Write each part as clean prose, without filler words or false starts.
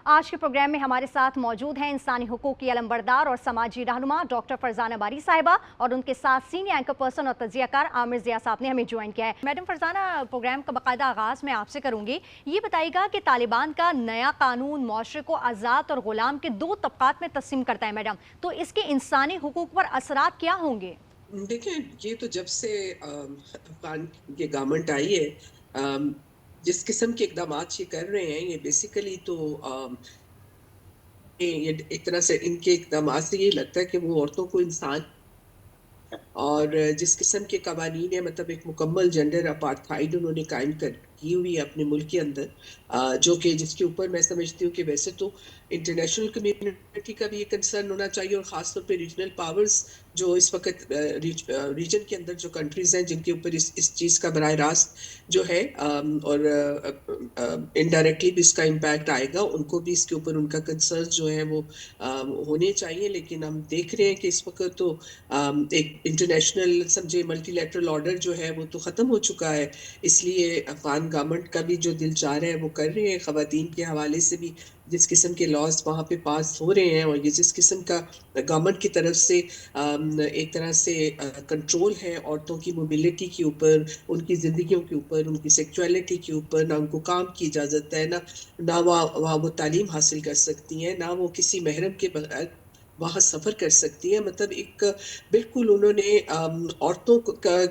آج کے پروگرام میں ہمارے ساتھ موجود ہیں انسانی حقوق کی علمبردار اور سماجی رہنما ڈاکٹر فرزانہ باری صاحبہ، اور ان کے ساتھ سینئر اینکر پرسن اور تجزیہ کار عامر ضیاء صاحب نے ہمیں جوائن کیا ہے۔ میڈم فرزانہ، پروگرام کا باقاعدہ آغاز میں آپ سے کروں گی۔ یہ بتائیے گا کہ طالبان کا نیا قانون معاشرے کو آزاد اور غلام کے دو طبقات میں تقسیم کرتا ہے میڈم، تو اس کے انسانی حقوق پر اثرات کیا ہوں گے؟ دیکھیں، یہ تو جب سے افغان یہ گورنمنٹ آئی ہے، جس قسم کے اقدامات یہ کر رہے ہیں، یہ بیسیکلی تو یہ ایک طرح سے ان کے اقدامات سے یہ لگتا ہے کہ وہ عورتوں کو انسان اور جس قسم کے قوانین ہے، مطلب ایک مکمل جنڈر اپارتھائڈ انہوں نے قائم کی ہوئی ہے اپنے ملک کے اندر، جو کہ جس کے اوپر میں سمجھتی ہوں کہ ویسے تو انٹرنیشنل کمیونٹی کا بھی یہ کنسرن ہونا چاہیے، اور خاص طور پہ ریجنل پاورز جو اس وقت ریجن کے اندر جو کنٹریز ہیں جن کے اوپر اس چیز کا براہ راست جو ہے اور انڈائریکٹلی بھی اس کا امپیکٹ آئے گا، ان کو بھی اس کے اوپر ان کا کنسرن جو ہے وہ ہونے چاہیے۔ لیکن ہم دیکھ رہے ہیں کہ اس وقت تو ایک انٹرنیشنل سمجھے ملٹی لیٹرل آرڈر جو ہے وہ تو ختم ہو چکا ہے، اس لیے افغان گورنمنٹ کا بھی جو دل چاہ رہا ہے وہ کر رہے ہیں۔ خواتین کے حوالے سے بھی جس قسم کے لاز وہاں پہ پاس ہو رہے ہیں، اور یہ جس قسم کا گورنمنٹ کی طرف سے ایک طرح سے کنٹرول ہے عورتوں کی موبلٹی کے اوپر، ان کی زندگیوں کے اوپر، ان کی سیکچولیٹی کے اوپر، نہ ان کو کام کی اجازت ہے، نہ وہاں وہ تعلیم حاصل کر سکتی ہیں، نہ وہ کسی محرم کے بغیر وہاں سفر کر سکتی ہیں۔ مطلب ایک بالکل انہوں نے عورتوں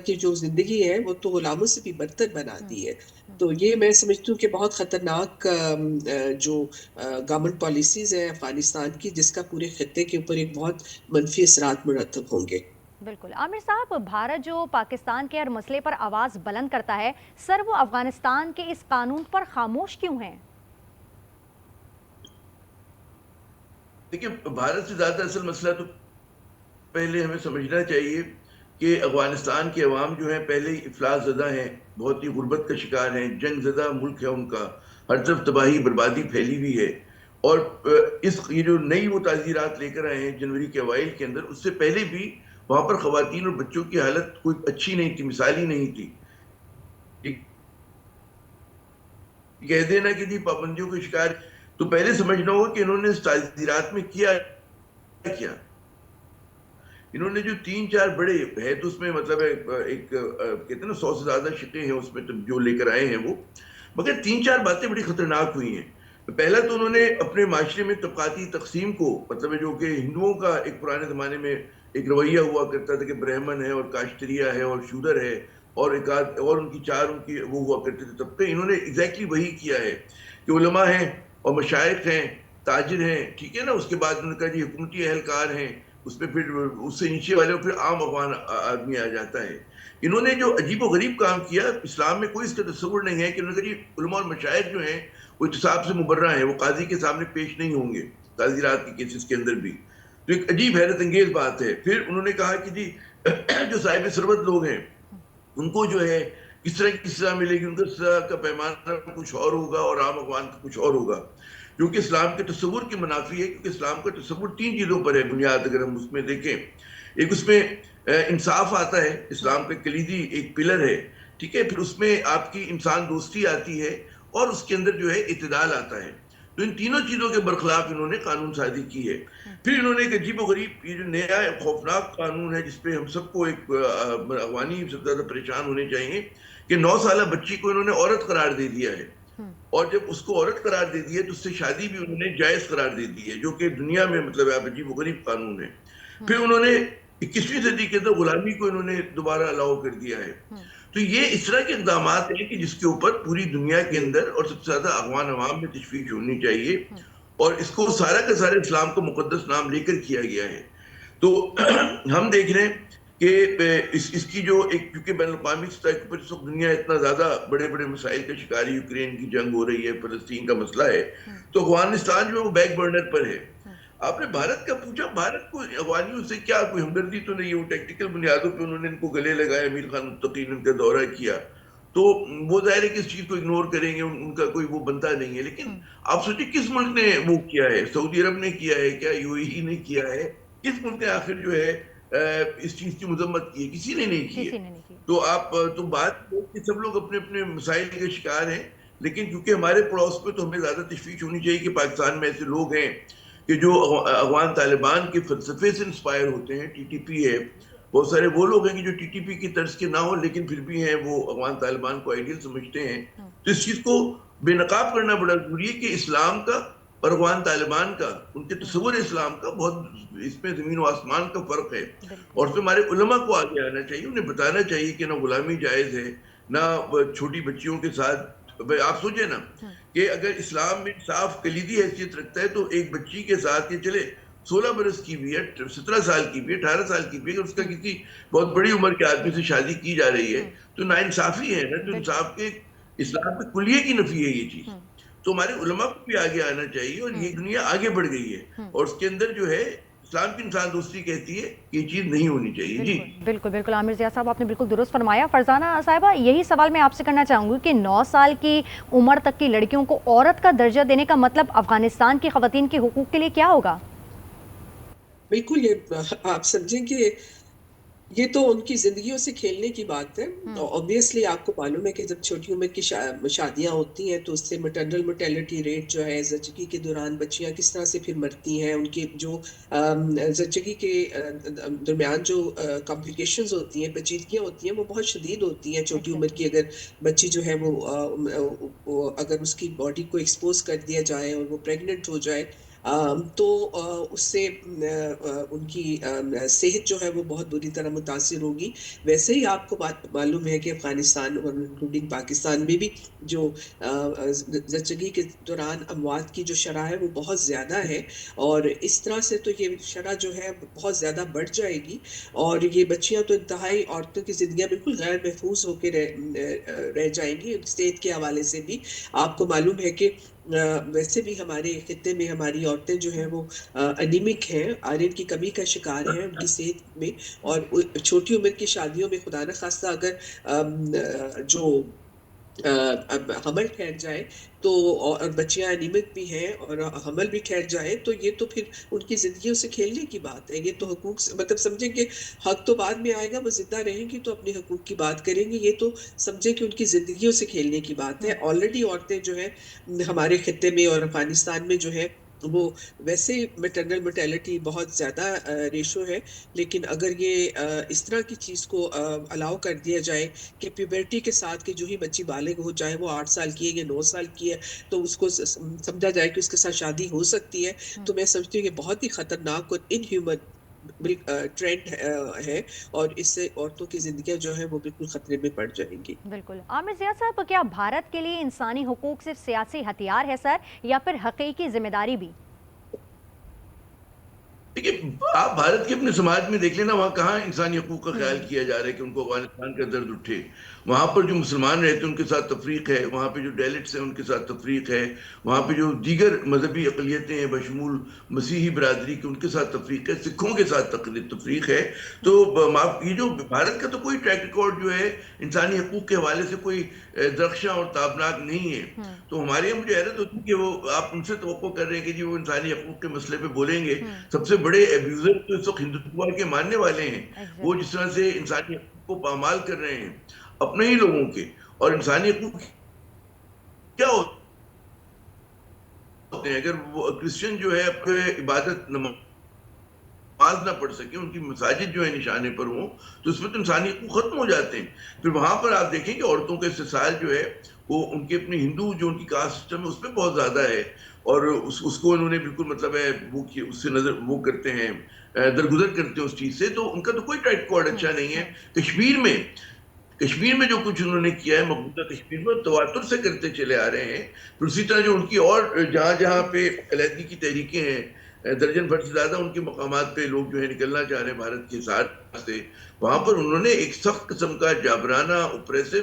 کی جو زندگی ہے وہ تو غلاموں سے بھی برتر بنا دی ہے۔ تو یہ میں سمجھتی ہوں کہ بہت خطرناک جو گورنمنٹ پالیسیز ہیں افغانستان کی، جس کا پورے خطے کے اوپر ایک بہت منفی اثرات مرتب ہوں گے۔ بالکل عامر صاحب، بھارت جو پاکستان کے ہر مسئلے پر آواز بلند کرتا ہے، سر وہ افغانستان کے اس قانون پر خاموش کیوں ہیں؟ دیکھیں، بھارت سے زیادہ اصل مسئلہ تو پہلے ہمیں سمجھنا چاہیے کہ افغانستان کے عوام جو ہیں پہلے ہی افلاس زدہ ہیں، بہت ہی غربت کا شکار ہیں، جنگ زدہ ملک ہے ان کا، ہر طرف تباہی بربادی پھیلی ہوئی ہے۔ اور یہ جو نئی وہ تعزیرات لے کر آئے ہیں جنوری کے اوائل کے اندر، اس سے پہلے بھی وہاں پر خواتین اور بچوں کی حالت کوئی اچھی نہیں تھی، مثالی نہیں تھی۔ کہہ دینا کہ جی پابندیوں کا شکار، تو پہلے سمجھنا ہوگا کہ انہوں نے اس تعزیرات میں کیا انہوں نے جو 3-4 بڑے ہے، تو اس میں مطلب ایک کہتے ہیں نا 100 سے زیادہ شقیں ہیں اس میں جو لے کر آئے ہیں وہ، مگر 3-4 باتیں بڑی خطرناک ہوئی ہیں۔ پہلا تو انہوں نے اپنے معاشرے میں طبقاتی تقسیم کو، مطلب جو کہ ہندوؤں کا ایک پرانے زمانے میں ایک رویہ ہوا کرتا تھا کہ برہمن ہے اور کاشتریہ ہے اور شودر ہے، اور ایک آدھ اور ان کی 4 ان کی وہ ہوا کرتے تھے طبقے، انہوں نے ایگزیکٹلی وہی کیا ہے کہ علماء ہیں اور مشائخ ہیں، تاجر ہیں، ٹھیک ہے نا، اس کے بعد انہوں نے کہا جی حکومتی اہلکار ہیں، اس میں پھر اس سے نیچے والے پھر عام افغان آدمی آ جاتا ہے۔ انہوں نے جو عجیب و غریب کام کیا، اسلام میں کوئی اس کا تصور نہیں ہے کہ انہوں نے کہا جی علماء اور مشائخ جو ہیں وہ احتساب سے مبرہ ہیں، وہ قاضی کے سامنے پیش نہیں ہوں گے تعزیرات کے کیسز کے اندر بھی، تو ایک عجیب حیرت انگیز بات ہے۔ پھر انہوں نے کہا کہ جی جو صاحب ثروت لوگ ہیں ان کو جو ہے کس طرح کی سزا ملے گی، ان کا سزا کا پیمانہ کچھ اور ہوگا اور عام افغان کا کچھ اور ہوگا، جو کہ اسلام کے تصور کی منافی ہے، کیونکہ اسلام کا تصور 3 چیزوں پر ہے بنیاد، اگر ہم اس میں دیکھیں۔ ایک اس میں انصاف آتا ہے، اسلام کا کلیدی ایک پلر ہے، ٹھیک ہے، پھر اس میں آپ کی انسان دوستی آتی ہے، اور اس کے اندر جو ہے اعتدال آتا ہے۔ تو ان تینوں چیزوں کے برخلاف انہوں نے قانون سازی کی ہے۔ پھر انہوں نے ایک عجیب و غریب یہ جو نیا خوفناک قانون ہے، جس پہ ہم سب کو ایک افغانی سب سے زیادہ پریشان ہونے چاہیے، کہ 9 سالہ بچی کو انہوں نے عورت قرار دے دیا ہے، اور جب اس کو عورت قرار دے دی ہے تو اس سے شادی بھی انہوں نے جائز قرار دے دی ہے، جو کہ دنیا میں مطلب عجیب و غریب قانون ہے۔ پھر انہوں نے 21ویں صدی کے اندر غلامی کو انہوں نے دوبارہ الاؤ کر دیا ہے۔ تو یہ اس طرح کے اقدامات ہیں کہ جس کے اوپر پوری دنیا کے اندر اور سب سے زیادہ افغان عوام میں تشویش ہونی چاہیے، اور اس کو سارا کا سارا اسلام کو مقدس نام لے کر کیا گیا ہے۔ تو ہم دیکھ رہے ہیں کہ اس کی جو ایک، کیونکہ بین الاقوامی سطح کے اوپر اس وقت دنیا اتنا زیادہ بڑے بڑے مسائل کا شکار ہے، یوکرین کی جنگ ہو رہی ہے، فلسطین کا مسئلہ ہے، تو افغانستان جو ہے وہ بیک برنر پر ہے۔ آپ نے بھارت کا پوچھا، بھارت کو افغانیوں سے کیا کوئی ہمدردی تو نہیں ہے، وہ ٹیکٹیکل بنیادوں پہ انہوں نے ان کو گلے لگائے، امیر خان متقی نے ان کا دورہ کیا، تو وہ ظاہر ہے کہ اس چیز کو اگنور کریں گے، ان کا کوئی وہ بنتا نہیں ہے۔ لیکن آپ سوچیں کس ملک نے وہ کیا ہے؟ سعودی عرب نے کیا ہے کیا؟ یو اے ای نے کیا ہے؟ کس ملک نے آخر جو ہے اس چیز کی مذمت کی ہے؟ کسی نے نہیں کی ہے۔ تو بات کہ سب لوگ اپنے اپنے مسائل کے شکار ہیں، لیکن کیونکہ ہمارے پڑوس پہ تو ہمیں زیادہ تشویش ہونی چاہیے کہ پاکستان میں ایسے لوگ ہیں کہ جو افغان طالبان کے فلسفے سے انسپائر ہوتے ہیں. ٹی ٹی پی ہے, بہت سارے وہ لوگ ہیں کہ جو ٹی ٹی پی کی طرز کے نہ ہوں لیکن پھر بھی ہیں وہ افغان طالبان کو آئیڈیل سمجھتے ہیں. تو اس چیز کو بے نقاب کرنا بڑا ضروری ہے کہ اسلام کا اور افغان طالبان کا, ان کے تصور اسلام کا بہت اس میں زمین و آسمان کا فرق ہے. اور اس میں ہمارے علماء کو آگے آنا چاہیے, انہیں بتانا چاہیے کہ نہ غلامی جائز ہے, نہ چھوٹی بچیوں کے ساتھ. آپ سوچیں نا کہ اگر اسلام میں انصاف کلیدی حیثیت رکھتا ہے تو ایک بچی کے ساتھ یہ چلے 16 برس کی بھی ہے, 17 سال کی بھی ہے, 18 سال کی بھی ہے, اگر اس کا کسی بہت بڑی عمر کے آدمی سے شادی کی جا رہی ہے تو ناانصافی ہے نا. تو انصاف کے اسلام کے کلیے کی نفی ہے یہ چیز. تو ہمارے علماء کو بھی آگے آنا چاہیے, اور یہ دنیا آگے بڑھ گئی ہے اور اس کے اندر جو ہے اسلام کی انسان دوستی کہتی ہے کہ یہ چیز نہیں ہونی چاہیے. جی بالکل بالکل عامر ضیاء صاحب, آپ نے بالکل درست فرمایا. فرزانہ صاحبہ, یہی سوال میں آپ سے کرنا چاہوں گی کہ 9 سال کی عمر تک کی لڑکیوں کو عورت کا درجہ دینے کا مطلب افغانستان کی خواتین کے حقوق کے لیے کیا ہوگا؟ بالکل, یہ آپ سمجھیں کہ یہ تو ان کی زندگیوں سے کھیلنے کی بات ہے. اوبیسلی آپ کو معلوم ہے کہ جب چھوٹی عمر کی شادیاں ہوتی ہیں تو اس سے مٹرنل مرٹیلٹی ریٹ جو ہے, زچگی کے دوران بچیاں کس طرح سے پھر مرتی ہیں, ان کے جو زچگی کے درمیان جو کمپلیکیشنز ہوتی ہیں, پیچیدگیاں ہوتی ہیں, وہ بہت شدید ہوتی ہیں. چھوٹی عمر کی اگر بچی جو ہے وہ اگر اس کی باڈی کو ایکسپوز کر دیا جائے اور وہ پریگننٹ ہو جائے تو اس سے ان کی صحت جو ہے وہ بہت بری طرح متاثر ہوگی. ویسے ہی آپ کو بات معلوم ہے کہ افغانستان اور انکلوڈنگ پاکستان میں بھی جو زچگی کے دوران اموات کی جو شرح ہے وہ بہت زیادہ ہے, اور اس طرح سے تو یہ شرح جو ہے بہت زیادہ بڑھ جائے گی, اور یہ بچیاں تو انتہائی عورتوں کی زندگیاں بالکل غیر محفوظ ہو کے رہ جائیں گی. صحت کے حوالے سے بھی آپ کو معلوم ہے کہ ویسے بھی ہمارے خطے میں ہماری عورتیں جو ہیں وہ انیمک ہیں, آئرن کی کمی کا شکار ہیں ان کی صحت میں, اور چھوٹی عمر کی شادیوں میں خدا نخواستہ اگر جو حمل ٹھہر جائے تو, اور بچیاں انیمک بھی ہیں اور حمل بھی ٹھہر جائے تو یہ تو پھر ان کی زندگیوں سے کھیلنے کی بات ہے. یہ تو حقوق مطلب سمجھیں کہ حق تو بعد میں آئے گا, وہ زندہ رہیں گی تو اپنے حقوق کی بات کریں گے. یہ تو سمجھیں کہ ان کی زندگیوں سے کھیلنے کی بات ہے. آلریڈی عورتیں جو ہے ہمارے خطے میں اور افغانستان میں جو ہے وہ ویسے میٹرنل مرٹیلٹی بہت زیادہ ریشو ہے, لیکن اگر یہ اس طرح کی چیز کو الاؤ کر دیا جائے کہ پیوبرٹی کے ساتھ کہ جو ہی بچی بالغ ہو, چاہے وہ 8 سال کی ہے یا 9 سال کی ہے, تو اس کو سمجھا جائے کہ اس کے ساتھ شادی ہو سکتی ہے, تو میں سمجھتی ہوں کہ بہت ہی خطرناک اور ان ہیومن ٹرینڈ ہے, اور اس سے عورتوں کی زندگیاں جو ہے وہ بالکل خطرے میں پڑ جائیں گی. بالکل. عامر ضیاء صاحب, کیا بھارت کے لیے انسانی حقوق صرف سیاسی ہتھیار ہے سر, یا پھر حقیقی ذمہ داری بھی؟ دیکھیے, آپ بھارت کے اپنے سماج میں دیکھ لینا, وہاں کہاں انسانی حقوق کا خیال کیا جا رہا ہے کہ ان کو افغانستان کا درد اٹھے. وہاں پر جو مسلمان رہتے ہیں ان کے ساتھ تفریق ہے, وہاں پہ جو ڈیلٹس ہیں ان کے ساتھ تفریق ہے, وہاں پہ جو دیگر مذہبی اقلیتیں ہیں بشمول مسیحی برادری کے ان کے ساتھ تفریق ہے, سکھوں کے ساتھ تفریق ہے. تو یہ جو بھارت کا تو کوئی ٹریک ریکارڈ جو ہے انسانی حقوق کے حوالے سے کوئی درخشاں اور تابناک نہیں ہے. تو ہمارے یہاں مجھے حیرت ہوتی ہے کہ وہ آپ ان سے توقع کر رہے ہیں کہ جی وہ انسانی حقوق کے مسئلے پہ بولیں گے. سب سے بڑے ایبیوزر تو اس وقت ہندوتوا کے ماننے والے ہیں, وہ جس طرح سے انسانی حقوق کو پامال کر رہے ہیں اپنے ہی لوگوں کے. اور انسانی حقوق کیا ہوتے ہیں؟ اگر وہ کرسچن جو ہے اپنے عبادت نماز نہ پڑھ سکے, ان کی مساجد جو ہے نشانے پر ہوں, تو اس میں تو انسانی حقوق ختم ہو جاتے ہیں. پھر وہاں پر آپ دیکھیں کہ عورتوں کا استحصال جو ہے وہ ان کے اپنے ہندو جو ان کی کاسٹ سسٹم ہے اس پہ بہت زیادہ ہے, اور اس کو انہوں نے بالکل مطلب ہے وہ اس سے نظر وہ کرتے ہیں, درگزر کرتے ہیں اس چیز سے. تو ان کا تو کوئی ٹریک ریکارڈ اچھا نہیں ہے. کشمیر میں جو کچھ انہوں نے کیا ہے مقبوضہ کشمیر میں تواتر سے کرتے چلے آ رہے ہیں. پھر اسی طرح جو ان کی اور جہاں جہاں پہ علیحدگی کی تحریکیں ہیں, درجن بھر سے زیادہ ان کے مقامات پہ لوگ جو ہے نکلنا چاہ رہے ہیں بھارت کے ساتھ سے, وہاں پر انہوں نے ایک سخت قسم کا جابرانہ اوپریسو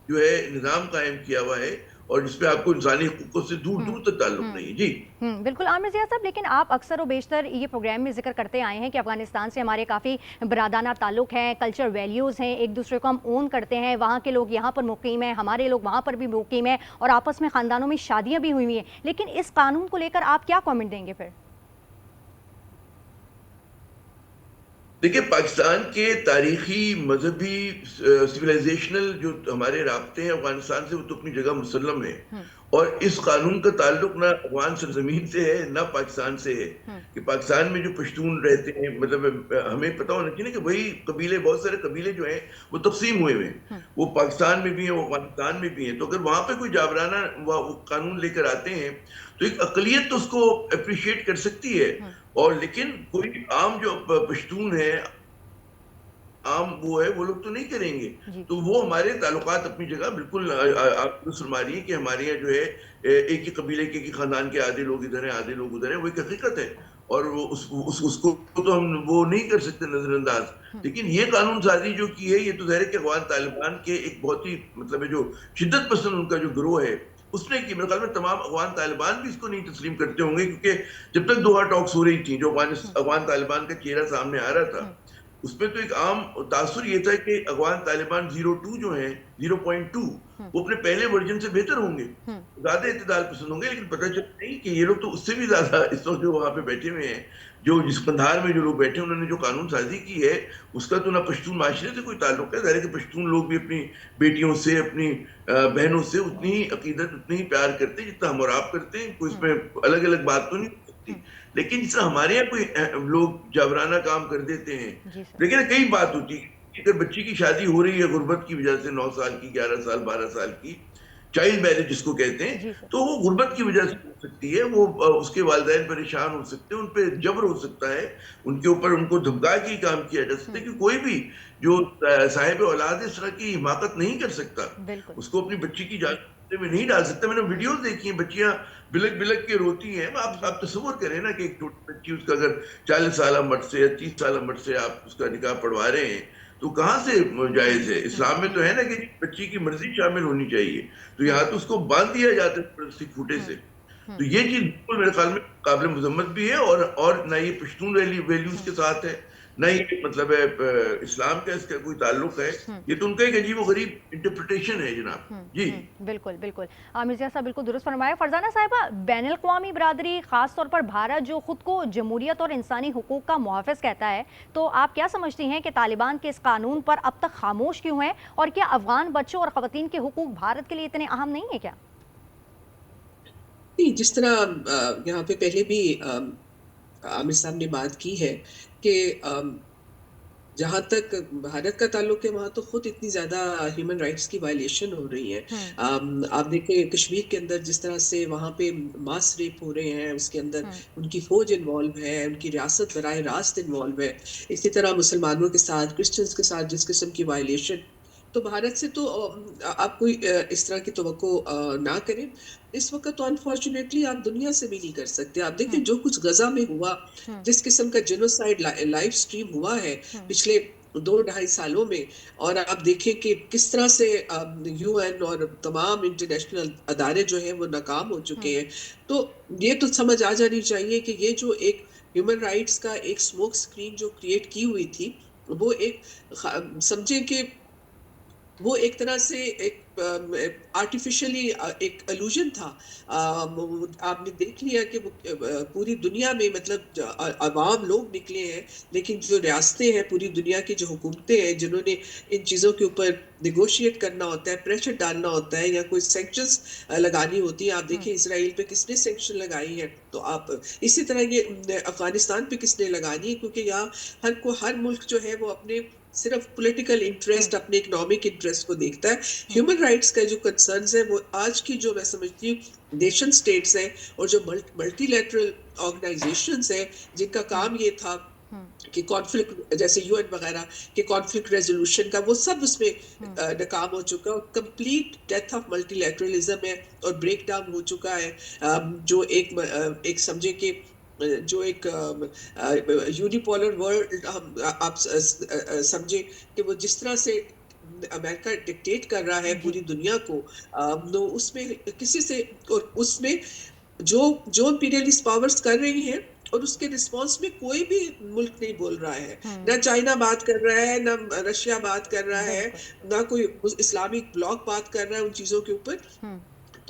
جو ہے نظام قائم کیا ہوا ہے, اور جس پہ آپ کو انسانی حقوقوں سے دور دور تک تعلق نہیں. جی بالکل عامر ضیاء صاحب, لیکن آپ اکثر و بیشتر یہ پروگرام میں ذکر کرتے آئے ہیں کہ افغانستان سے ہمارے کافی برادرانہ تعلق ہیں, کلچر ویلیوز ہیں, ایک دوسرے کو ہم اون کرتے ہیں, وہاں کے لوگ یہاں پر مقیم ہیں, ہمارے لوگ وہاں پر بھی مقیم ہیں, اور آپس میں خاندانوں میں شادیاں بھی ہوئی ہیں. لیکن اس قانون کو لے کر آپ کیا کامنٹ دیں گے پھر؟ دیکھیں پاکستان کے تاریخی مذہبی سویلائزیشنل جو ہمارے رابطے ہیں افغانستان سے وہ تو اپنی جگہ مسلم ہے، اور اس قانون کا تعلق نہ افغان سرزمین سے ہے نہ پاکستان سے ہے. کہ پاکستان میں جو پشتون رہتے ہیں مطلب ہمیں پتہ ہونا چاہیے کہ وہی قبیلے، بہت سارے قبیلے جو ہیں وہ تقسیم ہوئے ہیں، وہ پاکستان میں بھی ہیں، وہ افغانستان میں بھی ہیں. تو اگر وہاں پہ کوئی جابرانہ وہ قانون لے کر آتے ہیں تو ایک اقلیت تو اس کو اپریشیٹ کر سکتی ہے، اور لیکن کوئی عام جو پشتون ہے، عام وہ ہے، وہ لوگ تو نہیں کریں گے. تو وہ ہمارے تعلقات اپنی جگہ بالکل آپ کو فرما رہی ہے کہ ہمارے یہاں جو ہے ایک ہی قبیلے کے ایک ہی خاندان کے آدھے لوگ ادھر ہیں آدھے لوگ ادھر ہیں، وہ ایک حقیقت ہے، اور اس کو تو ہم وہ نہیں کر سکتے نظر انداز. لیکن یہ قانون سازی جو کی ہے یہ تو ظاہر ہے کہ افغان طالبان کے ایک بہت ہی مطلب ہے جو شدت پسند ان کا جو گروہ ہے اس نے کی. میرے خیال میں تمام افغان طالبان بھی اس کو نہیں تسلیم کرتے ہوں گے، کیونکہ جب تک دوحہ ٹاکس ہو رہی تھی جو افغان طالبان کا چہرہ سامنے آ رہا تھا اس میں تو ایک عام تاثر یہ تھا کہ افغان طالبان 02 جو ہیں 0.2 وہ اپنے پہلے ورژن سے بہتر ہوں گے، زیادہ اعتدال پسند ہوں گے. لیکن پتہ چلتا نہیں کہ یہ لوگ تو اس سے بھی زیادہ اس وقت جو وہاں پہ بیٹھے ہوئے ہیں، جو جس قندھار میں جو لوگ بیٹھے ہیں انہوں نے جو قانون سازی کی ہے اس کا تو نہ پشتون معاشرے سے کوئی تعلق ہے. ظاہر ہے کہ پشتون لوگ بھی اپنی بیٹیوں سے اپنی بہنوں سے اتنی ہی عقیدت اتنی ہی پیار کرتے ہیں جتنا ہم اور آپ کرتے ہیں. کوئی اس میں الگ الگ بات تو نہیں ہو سکتی. لیکن جس طرح ہمارے یہاں کوئی لوگ جابرانہ کام کر دیتے ہیں، لیکن کئی بات ہوتی ہے. اگر بچی کی شادی ہو رہی ہے غربت کی وجہ سے 9 سال کی 11 سال 12 سال کی چائلڈ میرج جس کو کہتے ہیں، تو وہ غربت کی وجہ سے ہو سکتی ہے. وہ اس کے والدین پریشان ہو سکتے ہیں، ان پہ جبر ہو سکتا ہے، ان کے اوپر ان کو دھمکا کے کام کیا جا سکتا ہے. کہ کوئی بھی جو صاحب اولاد اس طرح کی حماقت نہیں کر سکتا، اس کو اپنی بچی کی جان میں نہیں ڈال سکتا. میں نے ویڈیوز دیکھی ہیں بچیاں بلک بلک کے روتی ہیں. آپ تصور کریں نا کہ ایک چھوٹی بچی اس کا اگر 40 سالہ مرد سے یا 30 سالہ مرد سے آپ اس کا نکاح پڑھوا رہے ہیں تو کہاں سے جائز ہے؟ اسلام میں تو ہے نا کہ بچی کی مرضی شامل ہونی چاہیے. تو یہاں تو اس کو باندھ دیا جاتا ہے پلاسٹک کھوٹے سے. تو یہ چیز بالکل میرے خیال میں قابل مذمت بھی ہے، اور نہ یہ پشتون ویلیوز کے ساتھ ہے، نہ یہ مطلب ہے اسلام کا اس کا کوئی تعلق ہے. یہ تو ان کا ایک عجیب و غریب انٹرپریٹیشن ہے جناب. جی بالکل بالکل مرزیا صاحب بالکل درست فرمایا. فرزانہ صاحبہ، بین الاقوامی برادری خاص طور پر بھارت جو خود کو جمہوریت اور انسانی حقوق کا محافظ کہتا ہے، تو آپ کیا سمجھتی ہیں کہ طالبان کے اس قانون پر اب تک خاموش کیوں ہیں؟ اور کیا افغان بچوں اور خواتین کے حقوق بھارت کے لیے اتنے اہم نہیں ہیں کیا؟ جس طرح یہاں پہ پہلے بھی عامر صاحب نے بات کی ہے کہ جہاں تک بھارت کا تعلق ہے وہاں تو خود اتنی زیادہ ہیومن رائٹس کی وائلیشن ہو رہی ہے. آپ دیکھیں کشمیر کے اندر جس طرح سے وہاں پہ ماس ریپ ہو رہے ہیں، اس کے اندر ان کی فوج انوالو ہے، ان کی ریاست براہ راست انوالو ہے. اسی طرح مسلمانوں کے ساتھ کرسچنز کے ساتھ جس قسم کی وائلیشن، تو بھارت سے تو آپ کوئی اس طرح کی توقع نہ کریں. اس وقت تو انفارچونیٹلی آپ دنیا سے بھی نہیں کر سکتے. آپ دیکھیں جو کچھ غزہ میں ہوا، جس قسم کا جنوسائیڈ لائیو سٹریم ہوا ہے پچھلے 2-2.5 سالوں میں، اور آپ دیکھیں کہ کس طرح سے یو این اور تمام انٹرنیشنل ادارے جو ہیں وہ ناکام ہو چکے ہیں. تو یہ تو سمجھ آ جانی چاہیے کہ یہ جو ایک ہیومن رائٹس کا ایک سموک سکرین جو کریٹ کی ہوئی تھی، وہ ایک سمجھیں کہ وہ ایک طرح سے ایک آرٹیفیشلی ایک الوژن تھا. آپ نے دیکھ لیا کہ وہ پوری دنیا میں مطلب عوام لوگ نکلے ہیں، لیکن جو ریاستیں ہیں پوری دنیا کی جو حکومتیں ہیں جنہوں نے ان چیزوں کے اوپر نیگوشیٹ کرنا ہوتا ہے، پریشر ڈالنا ہوتا ہے یا کوئی سینکشنز لگانی ہوتی ہیں. آپ دیکھیں اسرائیل پہ کس نے سینکشن لگائی ہے، تو آپ اسی طرح یہ افغانستان پہ کس نے لگانی ہے، کیونکہ یہاں ہر ملک جو ہے وہ اپنے صرف پولیٹیکل انٹرسٹ، اپنے اکنامک انٹرسٹ کو دیکھتا ہے. ہیومن رائٹس کا جو کنسرنز ہے وہ آج کی جو میں سمجھتی ہوں نیشن سٹیٹس ہیں اور جو ملٹی لیٹرل آرگنائزیشنز ہیں جن کا کام یہ تھا کہ کانفلکٹ جیسے یو این وغیرہ کہ کانفلکٹ ریزولوشن کا، وہ سب اس میں ناکام ہو چکا. Complete death of multi literalism ہے اور بریک ڈاؤن ہو چکا ہے. جو ایک سمجھے کہ جو ایک یونیپولر ورلڈ آپ سمجھے کہ وہ جس طرح سے امریکہ ڈکٹیٹ کر رہا ہے پوری دنیا کو، اس میں کسی سے، اور اس میں جو امپیریلسٹ پاورز کر رہی ہیں اور اس کے رسپانس میں کوئی بھی ملک نہیں بول رہا ہے. نہ چائنا بات کر رہا ہے، نہ رشیا بات کر رہا ہے، نہ کوئی اسلامک بلاک بات کر رہا ہے ان چیزوں کے اوپر.